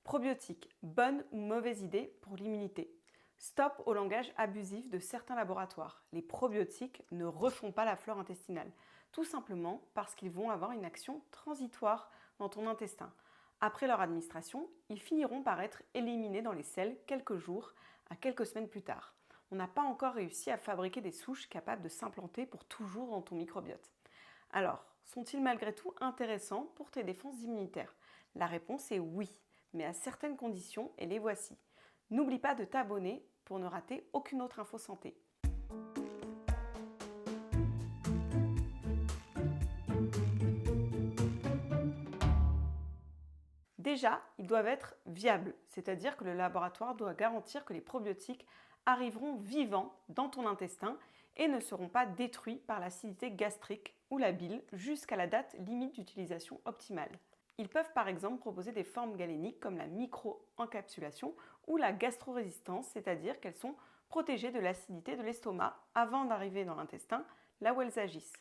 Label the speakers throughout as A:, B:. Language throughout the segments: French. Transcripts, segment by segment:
A: Probiotiques, bonne ou mauvaise idée pour l'immunité? Stop au langage abusif de certains laboratoires. Les probiotiques ne refont pas la flore intestinale, tout simplement parce qu'ils vont avoir une action transitoire dans ton intestin. Après leur administration, ils finiront par être éliminés dans les selles quelques jours à quelques semaines plus tard. On n'a pas encore réussi à fabriquer des souches capables de s'implanter pour toujours dans ton microbiote. Alors, sont-ils malgré tout intéressants pour tes défenses immunitaires? La réponse est oui, mais à certaines conditions, et les voici. N'oublie pas de t'abonner pour ne rater aucune autre info santé. Déjà, ils doivent être viables, c'est-à-dire que le laboratoire doit garantir que les probiotiques arriveront vivants dans ton intestin et ne seront pas détruits par l'acidité gastrique ou la bile jusqu'à la date limite d'utilisation optimale. Ils peuvent par exemple proposer des formes galéniques comme la micro-encapsulation ou la gastro-résistance, c'est-à-dire qu'elles sont protégées de l'acidité de l'estomac avant d'arriver dans l'intestin, là où elles agissent.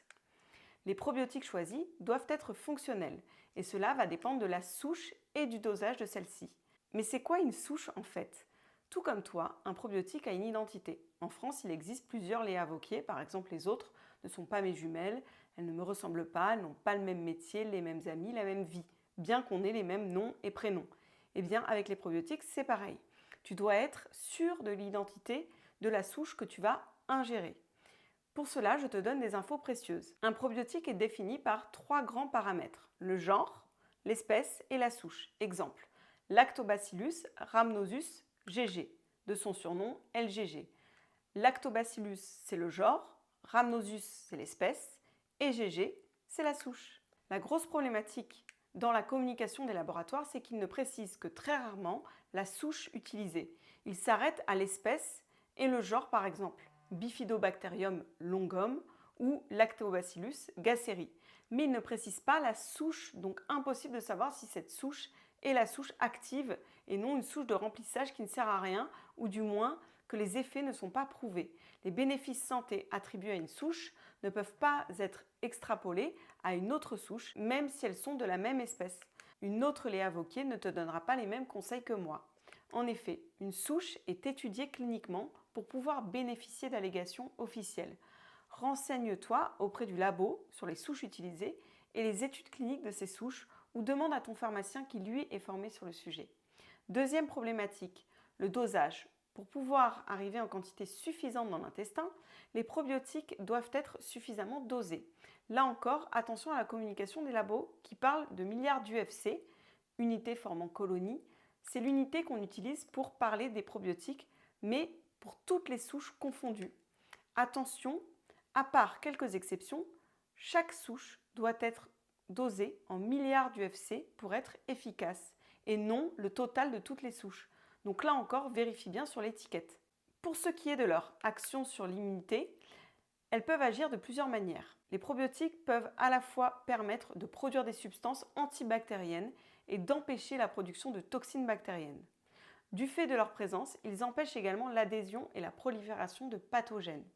A: Les probiotiques choisis doivent être fonctionnels et cela va dépendre de la souche et du dosage de celle-ci. Mais c'est quoi une souche en fait? Tout comme toi, un probiotique a une identité. En France, il existe plusieurs Léa Vauquier, par exemple les autres ne sont pas mes jumelles, elles ne me ressemblent pas, elles n'ont pas le même métier, les mêmes amis, la même vie, bien qu'on ait les mêmes noms et prénoms. Eh bien, avec les probiotiques, c'est pareil. Tu dois être sûr de l'identité de la souche que tu vas ingérer. Pour cela, je te donne des infos précieuses. Un probiotique est défini par 3 grands paramètres: le genre, l'espèce et la souche. Exemple, Lactobacillus rhamnosus GG, de son surnom LGG. Lactobacillus, c'est le genre, rhamnosus, c'est l'espèce, et GG, c'est la souche. La grosse problématique dans la communication des laboratoires, c'est qu'ils ne précisent que très rarement la souche utilisée. Ils s'arrêtent à l'espèce et le genre, par exemple Bifidobacterium longum ou Lactobacillus gasseri. Mais ils ne précisent pas la souche, donc impossible de savoir si cette souche est la souche active et non une souche de remplissage qui ne sert à rien, ou du moins que les effets ne sont pas prouvés. Les bénéfices santé attribués à une souche ne peuvent pas être extrapolés à une autre souche, même si elles sont de la même espèce. Une autre Léa Vauquier ne te donnera pas les mêmes conseils que moi. En effet, une souche est étudiée cliniquement pour pouvoir bénéficier d'allégations officielles. Renseigne-toi auprès du labo sur les souches utilisées et les études cliniques de ces souches, ou demande à ton pharmacien qui lui est formé sur le sujet. Deuxième problématique, le dosage. Pour pouvoir arriver en quantité suffisante dans l'intestin, les probiotiques doivent être suffisamment dosés. Là encore, attention à la communication des labos qui parlent de milliards d'UFC, unités formant colonie. C'est l'unité qu'on utilise pour parler des probiotiques, mais pour toutes les souches confondues. Attention, à part quelques exceptions, chaque souche doit être dosée en milliards d'UFC pour être efficace, et non le total de toutes les souches. Donc là encore, vérifie bien sur l'étiquette. Pour ce qui est de leur action sur l'immunité, elles peuvent agir de plusieurs manières. Les probiotiques peuvent à la fois permettre de produire des substances antibactériennes et d'empêcher la production de toxines bactériennes. Du fait de leur présence, ils empêchent également l'adhésion et la prolifération de pathogènes.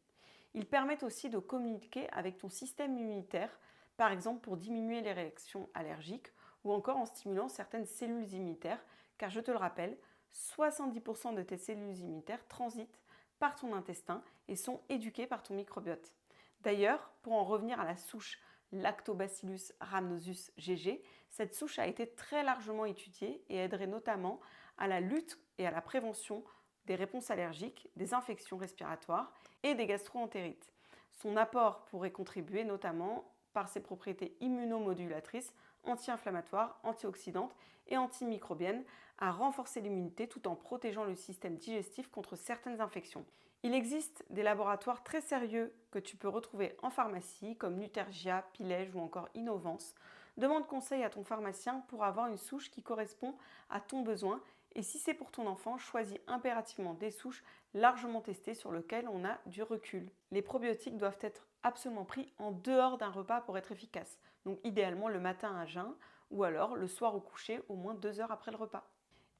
A: Ils permettent aussi de communiquer avec ton système immunitaire, par exemple pour diminuer les réactions allergiques ou encore en stimulant certaines cellules immunitaires, car je te le rappelle, 70% de tes cellules immunitaires transitent par ton intestin et sont éduquées par ton microbiote. D'ailleurs, pour en revenir à la souche Lactobacillus rhamnosus GG, cette souche a été très largement étudiée et aiderait notamment à la lutte et à la prévention des réponses allergiques, des infections respiratoires et des gastro-entérites. Son apport pourrait contribuer notamment par ses propriétés immunomodulatrices, anti-inflammatoires, antioxydantes et antimicrobiennes à renforcer l'immunité tout en protégeant le système digestif contre certaines infections. Il existe des laboratoires très sérieux que tu peux retrouver en pharmacie comme Nutergia, Pilège ou encore Innovance. Demande conseil à ton pharmacien pour avoir une souche qui correspond à ton besoin, et si c'est pour ton enfant, choisis impérativement des souches largement testées sur lesquelles on a du recul. Les probiotiques doivent être absolument pris en dehors d'un repas pour être efficaces, donc idéalement le matin à jeun ou alors le soir au coucher au moins 2 heures après le repas.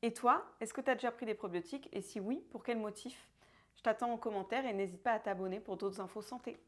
A: Et toi, est-ce que tu as déjà pris des probiotiques et si oui, pour quel motif? Je t'attends en commentaire et n'hésite pas à t'abonner pour d'autres infos santé.